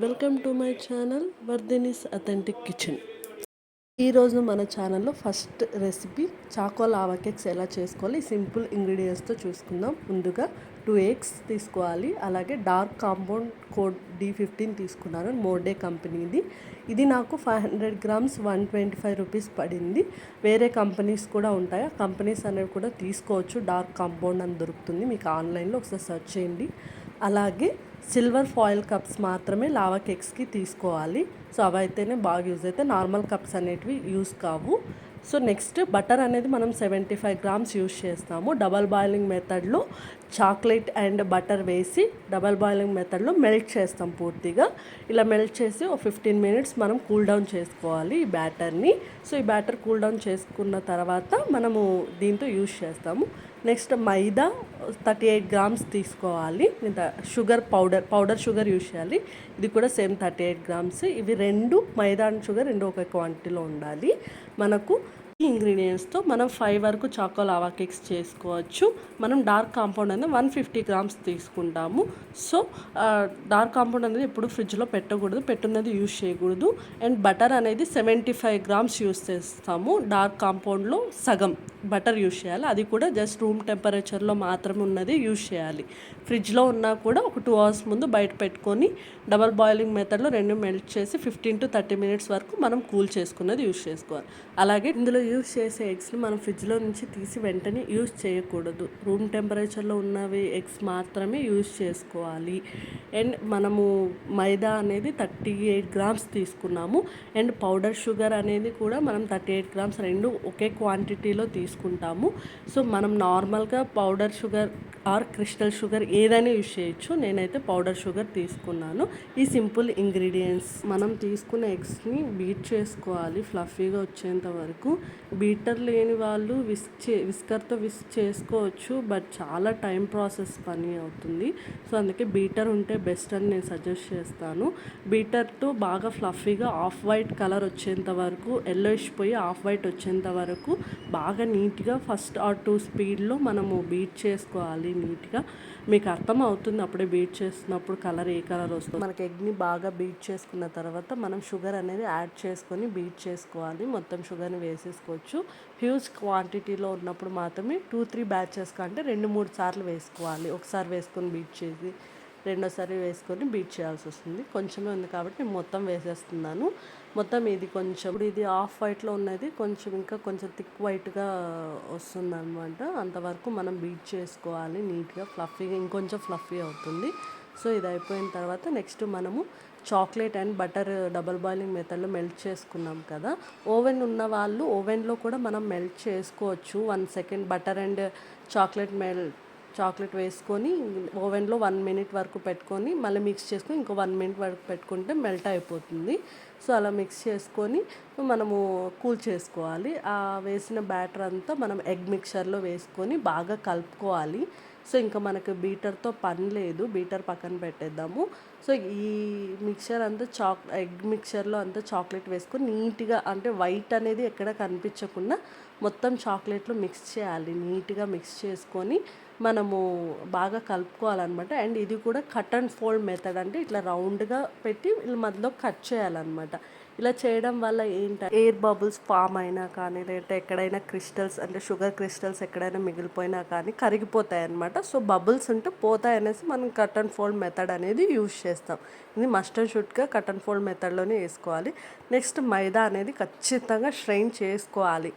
Welcome to my channel Vardhini's authentic kitchen. ఈరోజు మన ఛానల్లో first recipe choco lava cakes ఎలా చేసుకోవాలి సింపుల్ ఇంగ్రీడియంట్స్తో చూసుకుందాం. ముందుగా 2 eggs తీసుకోవాలి. అలాగే డార్క్ కాంపౌండ్ కోడ్ D15 తీసుకున్నాను, మోర్డే కంపెనీది. ఇది నాకు 500 grams 125 రూపీస్ పడింది. వేరే కంపెనీస్ కూడా ఉంటాయి, ఆ కంపెనీస్ అనేవి కూడా తీసుకోవచ్చు. డార్క్ కాంపౌండ్ అని దొరుకుతుంది మీకు ఆన్లైన్లో, ఒకసారి సెర్చ్ చేయండి. అలాగే సిల్వర్ ఫాయిల్ కప్స్ మాత్రమే లావా కేక్స్కి తీసుకోవాలి. సో అవైతేనే బాగా యూజ్ అవుతాయి, నార్మల్ కప్స్ అనేటివి యూజ్ కావు. సో నెక్స్ట్ బటర్ అనేది మనం 75 grams యూజ్ చేస్తాము. డబల్ బాయిలింగ్ మెథడ్లో చాక్లెట్ అండ్ బటర్ వేసి డబల్ బాయిలింగ్ మెథడ్లో మెల్ట్ చేస్తాం పూర్తిగా. ఇలా మెల్ట్ చేసి ఒక 15 minutes మనం కూల్ డౌన్ చేసుకోవాలి ఈ బ్యాటర్ని. సో ఈ బ్యాటర్ కూల్ డౌన్ చేసుకున్న తర్వాత మనము దీంతో యూజ్ చేస్తాము. నెక్స్ట్ మైదా 38 grams తీసుకోవాలి. షుగర్ పౌడర్ షుగర్ యూజ్ చేయాలి. ఇది కూడా సేమ్ 38 grams. ఇవి రెండు మైదా అండ్ షుగర్ రెండు ఒక క్వాంటిటీలో ఉండాలి. మనకు ఈ ఇంగ్రీడియంట్స్తో మనం 5 వరకు చాకో లావా కేక్స్ చేసుకోవచ్చు. మనం డార్క్ కాంపౌండ్ అనేది 150 grams తీసుకుంటాము. సో డార్క్ కాంపౌండ్ అనేది ఎప్పుడు ఫ్రిడ్జ్లో పెట్టకూడదు, పెట్టున్నది యూజ్ చేయకూడదు. అండ్ బటర్ అనేది 75 grams యూజ్ చేస్తాము. డార్క్ కాంపౌండ్లో సగం బటర్ యూజ్ చేయాలి, అది కూడా జస్ట్ రూమ్ టెంపరేచర్లో మాత్రమే ఉన్నది యూజ్ చేయాలి. ఫ్రిడ్జ్లో ఉన్నా కూడా ఒక 2 hours ముందు బయట పెట్టుకొని డబల్ బాయిలింగ్ మెథడ్లో రెండు మెల్ట్ చేసి 15 to 30 minutes వరకు మనం కూల్ చేసుకున్నది యూజ్ చేసుకోవాలి. అలాగే ఇందులో యూజ్ చేసే ఎగ్స్ని మనం ఫ్రిడ్జ్లో నుంచి తీసి వెంటనే యూజ్ చేయకూడదు. రూమ్ టెంపరేచర్లో ఉన్నవి ఎగ్స్ మాత్రమే యూజ్ చేసుకోవాలి. అండ్ మనము మైదా అనేది 38 grams తీసుకున్నాము. అండ్ పౌడర్ షుగర్ అనేది కూడా మనం 38 grams, రెండు ఒకే క్వాంటిటీలో తీసుకుంటాము. సో మనం నార్మల్గా powder sugar or crystal sugar ఏదైనా యూజ్ చేయొచ్చు. నేనైతే పౌడర్ షుగర్ తీసుకున్నాను. ఈ సింపుల్ ఇంగ్రీడియంట్స్ మనం తీసుకున్న ఎగ్స్ని బీట్ చేసుకోవాలి ఫ్లఫీగా వచ్చేంత వరకు. బీటర్ లేని వాళ్ళు విస్కర్తో విస్క్ చేసుకోవచ్చు, బట్ చాలా టైం ప్రాసెస్ పని అవుతుంది. సో అందుకే బీటర్ ఉంటే బెస్ట్ అని నేను సజెస్ట్ చేస్తాను. బీటర్తో బాగా ఫ్లఫీగా ఆఫ్ వైట్ కలర్ వచ్చేంత వరకు, ఎల్లోయిష్ పోయి ఆఫ్ వైట్ వచ్చేంత వరకు బాగా నీట్గా ఫస్ట్ ఆర్ 2 స్పీడ్లో మనము బీట్ చేసుకోవాలి నీట్గా. మీకు అర్థం అవుతుంది అప్పుడే బీట్ చేస్తున్నప్పుడు కలర్ ఏ కలర్ వస్తుంది. మనకి ఎగ్ని బాగా బీట్ చేసుకున్న తర్వాత మనం షుగర్ అనేది యాడ్ చేసుకొని బీట్ చేసుకోవాలి. మొత్తం షుగర్ని వేసేసుకోవచ్చు. హ్యూజ్ క్వాంటిటీలో ఉన్నప్పుడు మాత్రమే 2-3 batches కంటే 2-3 సార్లు వేసుకోవాలి. ఒకసారి వేసుకొని బీట్ చేసి రెండోసారి వేసుకొని బీట్ చేయాల్సి వస్తుంది. కొంచెమే ఉంది కాబట్టి నేను మొత్తం వేసేస్తున్నాను. మొత్తం ఇది కొంచెం ఇది ఆఫ్ వైట్లో ఉన్నది కొంచెం ఇంకా కొంచెం థిక్ వైట్గా వస్తుంది అనమాట. అంతవరకు మనం బీట్ చేసుకోవాలి నీట్గా, ఫ్లఫీగా ఇంకొంచెం ఫ్లఫీ అవుతుంది. సో ఇది అయిపోయిన తర్వాత నెక్స్ట్ మనము chocolate and butter double boiling మెథడ్లో మెల్ట్ చేసుకున్నాం కదా. ఓవెన్ ఉన్న వాళ్ళు ఓవెన్లో కూడా మనం మెల్ట్ చేసుకోవచ్చు. 1 second బటర్ అండ్ చాక్లెట్ వేసుకొని ఓవెన్లో 1 minute వరకు పెట్టుకొని మళ్ళీ మిక్స్ చేసుకొని ఇంకో 1 minute వరకు పెట్టుకుంటే మెల్ట్ అయిపోతుంది. సో అలా మిక్స్ చేసుకొని మనము కూల్ చేసుకోవాలి. ఆ వేసిన బ్యాటర్ అంతా మనం ఎగ్ మిక్చర్లో వేసుకొని బాగా కలుపుకోవాలి. సో ఇంకా మనకు బీటర్తో పని లేదు, బీటర్ పక్కన పెట్టేద్దాము. సో ఈ మిక్చర్ అంతా ఎగ్ మిక్చర్లో అంతా చాక్లెట్ వేసుకొని నీట్గా, అంటే వైట్ అనేది ఎక్కడ కనిపించకుండా మొత్తం చాక్లెట్లో మిక్స్ చేయాలి. నీట్గా మిక్స్ చేసుకొని మనము బాగా కలుపుకోవాలన్నమాట. అండ్ ఇది కూడా కట్ అండ్ ఫోల్డ్ మెథడ్, అంటే ఇట్లా రౌండ్గా పెట్టి మధ్యలో కట్ చేయాలన్నమాట. ఇలా చేయడం వల్ల ఏంటంటే ఎయిర్ బబుల్స్ ఫామ్ అయినా కానీ, లేదంటే ఎక్కడైనా క్రిస్టల్స్ అంటే షుగర్ క్రిస్టల్స్ ఎక్కడైనా మిగిలిపోయినా కానీ కరిగిపోతాయి అన్నమాట. సో బబుల్స్ ఉంటే పోతాయి అనేసి మనం కట్ అండ్ ఫోల్డ్ మెథడ్ అనేది యూజ్ చేస్తాం. ఇది మస్ట్ అండ్ షుడ్గా కట్ అండ్ ఫోల్డ్ మెథడ్లోనే వేసుకోవాలి. నెక్స్ట్ మైదా అనేది ఖచ్చితంగా స్ట్రెయిన్ చేసుకోవాలి.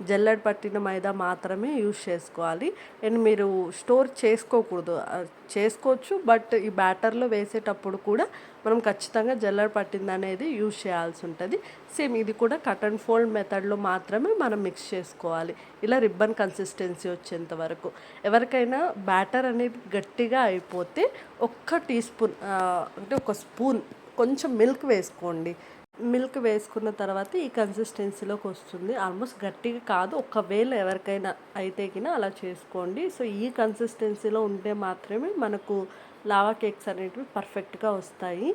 జల్లెడ పట్టిన మైదా మాత్రమే యూజ్ చేసుకోవాలి. అండ్ మీరు స్టోర్ చేసుకోవచ్చు, బట్ ఈ బ్యాటర్లో వేసేటప్పుడు కూడా మనం ఖచ్చితంగా జల్లెడ పట్టింది అనేది యూజ్ చేయాల్సి ఉంటుంది. సేమ్ ఇది కూడా కట్ అండ్ ఫోల్డ్ మెథడ్లో మాత్రమే మనం మిక్స్ చేసుకోవాలి, ఇలా రిబ్బన్ కన్సిస్టెన్సీ వచ్చేంత వరకు. ఎవరికైనా బ్యాటర్ అనేది గట్టిగా అయిపోతే 1 teaspoon అంటే 1 spoon కొంచెం మిల్క్ వేసుకోండి. మిల్క్ వేసుకున్న తర్వాత ఈ కన్సిస్టెన్సీలోకి వస్తుంది. ఆల్మోస్ట్ గట్టిగా కాదు, ఒకవేళ ఎవరికైనా అయితే కినా అలా చేసుకోండి. సో ఈ కన్సిస్టెన్సీలో ఉంటే మాత్రమే మనకు లావా కేక్స్ అనేటివి పర్ఫెక్ట్గా వస్తాయి.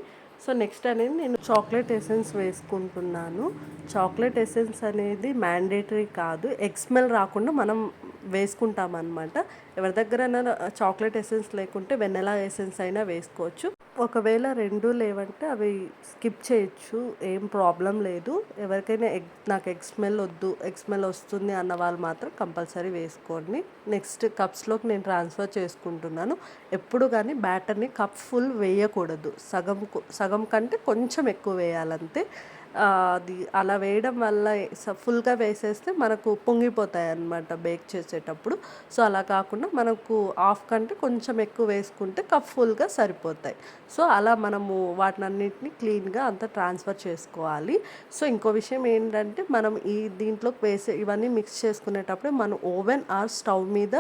సో నెక్స్ట్ అనేది నేను చాక్లెట్ ఎసెన్స్ వేసుకుంటున్నాను. చాక్లెట్ ఎసెన్స్ అనేది మ్యాండేటరీ కాదు, ఎగ్ స్మెల్ రాకుండా మనం వేసుకుంటాం అన్నమాట. ఎవరి దగ్గర చాక్లెట్ ఎసెన్స్ లేకుంటే వెనిలా ఎసెన్స్ అయినా వేసుకోవచ్చు. ఒకవేళ 2 లేవంటే అవి స్కిప్ చేయొచ్చు. ఏం ప్రాబ్లమ్ లేదు. ఎవరికైనా నాకు ఎగ్ స్మెల్ వద్దు, ఎగ్ స్మెల్ వస్తుంది అన్న వాళ్ళు మాత్రం కంపల్సరీ వేసుకోండి. నెక్స్ట్ కప్స్‌లోకి నేను ట్రాన్స్‌ఫర్ చేసుకుంటున్నాను. ఎప్పుడు గానీ బ్యాటర్‌ని కప్ ఫుల్ వేయకూడదు. సగం కంటే కొంచెం ఎక్కువ వేయాలంతే. అది అలా వేయడం వల్ల ఫుల్‌గా వేసేస్తే మనకు పొంగిపోతాయన్నమాట బేక్ చేసేటప్పుడు. సో, అలా కాకుండా మనకు హాఫ్ కంటే కొంచెం ఎక్కువ వేసుకుంటే కప్ ఫుల్‌గా సరిపోతాయి. సో, అలా మనము వాటినన్నిటిని క్లీన్‌గా అంతా ట్రాన్స్‌ఫర్ చేసుకోవాలి. సో, ఇంకో విషయం ఏంటంటే మనం దీంట్లోకి ఇవన్నీ మిక్స్ చేసుకునేటప్పుడు మనం ఓవెన్ ఆర్ స్టవ్ మీద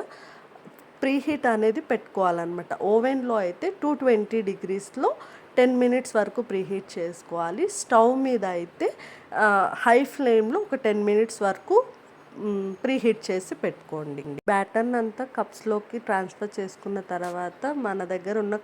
ప్రీహీట్ అనేది పెట్టుకోవాలన్నమాట. ఓవెన్‌లో అయితే 220 డిగ్రీస్‌లో 10 మినిట్స్ వరకు ప్రీహీట్ చేసుకోవాలి. స్టవ్ మీద అయితే హై ఫ్లేమ్‌లో ఒక 10 మినిట్స్ వరకు ప్రీహీట్ చేసి పెట్టుకోండి. బ్యాటర్‌ని అంతా కప్స్‌లోకి ట్రాన్స్ఫర్ చేసుకున్న తర్వాత మన దగ్గర ఉన్న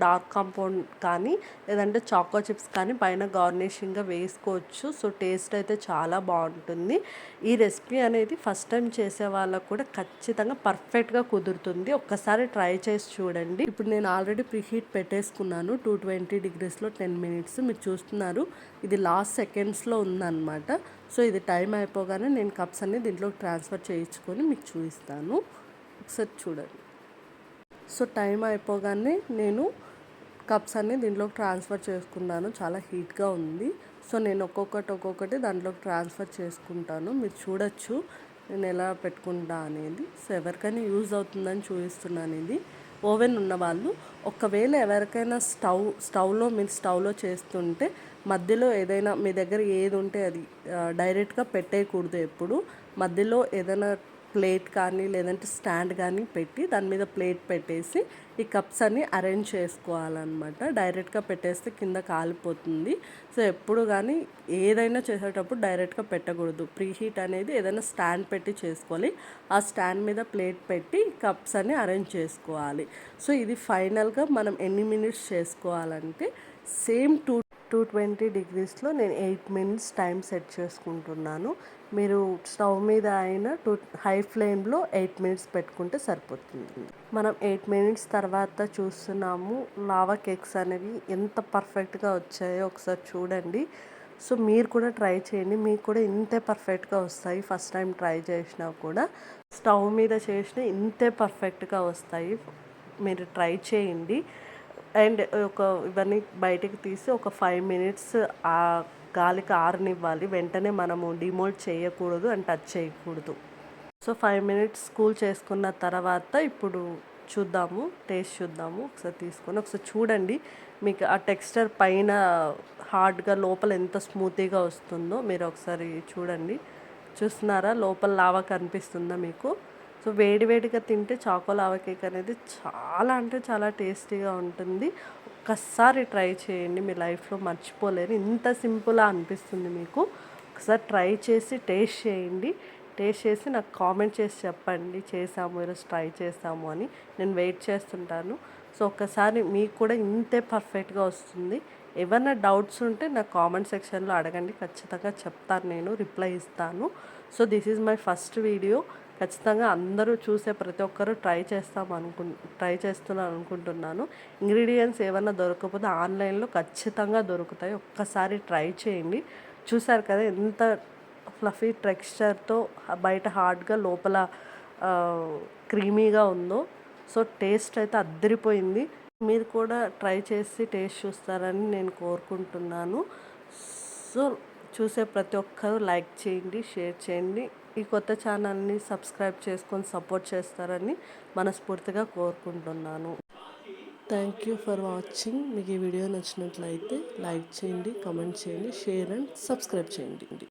డార్క్ కాంపౌండ్ కానీ లేదంటే చాకో చిప్స్ కానీ పైన గార్నిషింగ్‌గా వేసుకోవచ్చు. సో, టేస్ట్ అయితే చాలా బాగుంటుంది. ఈ రెసిపీ అనేది ఫస్ట్ టైం చేసే వాళ్ళకు కూడా ఖచ్చితంగా పర్ఫెక్ట్‌గా కుదురుతుంది. ఒక్కసారి ట్రై చేసి చూడండి. ఇప్పుడు నేను ఆల్రెడీ ప్రీహీట్ పెట్టేసుకున్నాను 220 డిగ్రీస్‌లో 10 మినిట్స్. మీరు చూస్తున్నారు ఇది లాస్ట్ సెకండ్స్‌లో ఉందన్నమాట. సో, ఇది టైం అయిపోగానే నేను కప్స్ అన్ని దీంట్లోకి ట్రాన్స్ఫర్ చేయించుకొని మీకు చూపిస్తాను. ఒకసారి చూడండి. సో, టైం అయిపోగానే నేను కప్స్ అన్ని దీంట్లోకి ట్రాన్స్ఫర్ చేసుకున్నాను. చాలా హీట్గా ఉంది. సో, నేను ఒక్కొక్కటి దాంట్లోకి ట్రాన్స్ఫర్ చేసుకుంటాను. మీరు చూడొచ్చు నేను ఎలా పెట్టుకుంటా అనేది. సో, ఎవరికైనా యూజ్ అవుతుందని చూపిస్తున్నాను ఇది. ఓవెన్ ఉన్నవాళ్ళు ఒకవేళ ఎవరికైనా మీరు స్టవ్లో చేస్తుంటే మధ్యలో ఏదైనా మీ దగ్గర ఏది ఉంటే అది డైరెక్ట్గా పెట్టేయకూడదు. ఎప్పుడు మధ్యలో ఏదైనా ప్లేట్ కానీ లేదంటే స్టాండ్ కానీ పెట్టి దాని మీద ప్లేట్ పెట్టేసి ఈ కప్స్ అన్ని అరేంజ్ చేసుకోవాలన్నమాట. డైరెక్ట్గా పెట్టేస్తే కింద కాలిపోతుంది. సో, ఎప్పుడు కానీ ఏదైనా చేసేటప్పుడు డైరెక్ట్గా పెట్టకూడదు. ప్రీహీట్ అనేది ఏదైనా స్టాండ్ పెట్టి చేసుకోవాలి. ఆ స్టాండ్ మీద ప్లేట్ పెట్టి కప్స్ అన్ని అరేంజ్ చేసుకోవాలి. సో, ఇది ఫైనల్గా మనం ఎన్ని మినిట్స్ చేసుకోవాలంటే సేమ్ 220 డిగ్రీస్లో నేను 8 మినిట్స్ టైం సెట్ చేసుకుంటున్నాను. మీరు స్టవ్ మీద అయినా హై ఫ్లేమ్లో 8 మినిట్స్ పెట్టుకుంటే సరిపోతుంది. మనం 8 మినిట్స్ తర్వాత చూస్తున్నాము లావా కేక్స్ అనేవి ఎంత పర్ఫెక్ట్గా వచ్చాయో ఒకసారి చూడండి. సో, మీరు కూడా ట్రై చేయండి. మీకు కూడా ఇంతే పర్ఫెక్ట్గా వస్తాయి. ఫస్ట్ టైం ట్రై చేసినా కూడా స్టవ్ మీద చేసిన ఇంతే పర్ఫెక్ట్గా వస్తాయి. మీరు ట్రై చేయండి. అండ్ ఇవన్నీ బయటికి తీసి ఒక 5 మినిట్స్ ఆ గాలికి ఆరనివ్వాలి. వెంటనే మనము డిమోల్డ్ చేయకూడదు అండ్ టచ్ చేయకూడదు. సో, 5 మినిట్స్ కూల్ చేసుకున్న తర్వాత ఇప్పుడు టేస్ట్ చూద్దాము. ఒకసారి తీసుకొని ఒకసారి చూడండి. మీకు ఆ టెక్స్చర్ పైన హార్డ్గా లోపల ఎంత స్మూతీగా వస్తుందో మీరు ఒకసారి చూడండి. చూస్తున్నారా లోపల లావా కనిపిస్తుందా మీకు? సో, వేడివేడిగా తింటే చాకో లావా కేక్ అనేది చాలా అంటే చాలా టేస్టీగా ఉంటుంది. ఒక్కసారి ట్రై చేయండి. మీ లైఫ్లో మర్చిపోలేరు. ఇంత సింపుల్గా అనిపిస్తుంది మీకు. ఒకసారి ట్రై చేసి టేస్ట్ చేయండి. టేస్ట్ చేసి నాకు కామెంట్ చేసి చెప్పండి చేసాము ఈరోజు ట్రై చేసాము అని. నేను వెయిట్ చేస్తుంటాను. సో, ఒక్కసారి మీకు కూడా ఇంతే పర్ఫెక్ట్గా వస్తుంది. ఏమన్నా డౌట్స్ ఉంటే నాకు కామెంట్ సెక్షన్లో అడగండి. ఖచ్చితంగా చెప్తాను, నేను రిప్లై ఇస్తాను. So, this is my first video. ఖచ్చితంగా అందరూ చూసే ప్రతి ఒక్కరూ ట్రై చేస్తున్నారు అనుకుంటున్నాను. ఇంగ్రీడియంట్స్ ఏమన్నా దొరకకపోతే ఆన్లైన్లో ఖచ్చితంగా దొరుకుతాయి. ఒక్కసారి ట్రై చేయండి. చూసారు కదా ఎంత ఫ్లఫీ టెక్స్చర్తో బయట హార్డ్గా లోపల క్రీమీగా ఉందో. సో, టేస్ట్ అయితే అద్దరిపోయింది. మీరు కూడా ట్రై చేసి టేస్ట్ చూస్తారని నేను కోరుకుంటున్నాను. సో, చూసే ప్రతి ఒక్కరూ లైక్ చేయండి, షేర్ చేయండి. ఈ కొత్త ఛానల్ని సబ్స్క్రైబ్ చేసుకొని సపోర్ట్ చేస్తారని మనస్ఫూర్తిగా కోరుకుంటున్నాను. Thank you for watching. మీకు ఈ వీడియో నచ్చినట్లయితే లైక్ చేయండి, కామెంట్ చేయండి, షేర్ అండ్ సబ్స్క్రైబ్ చేయండి.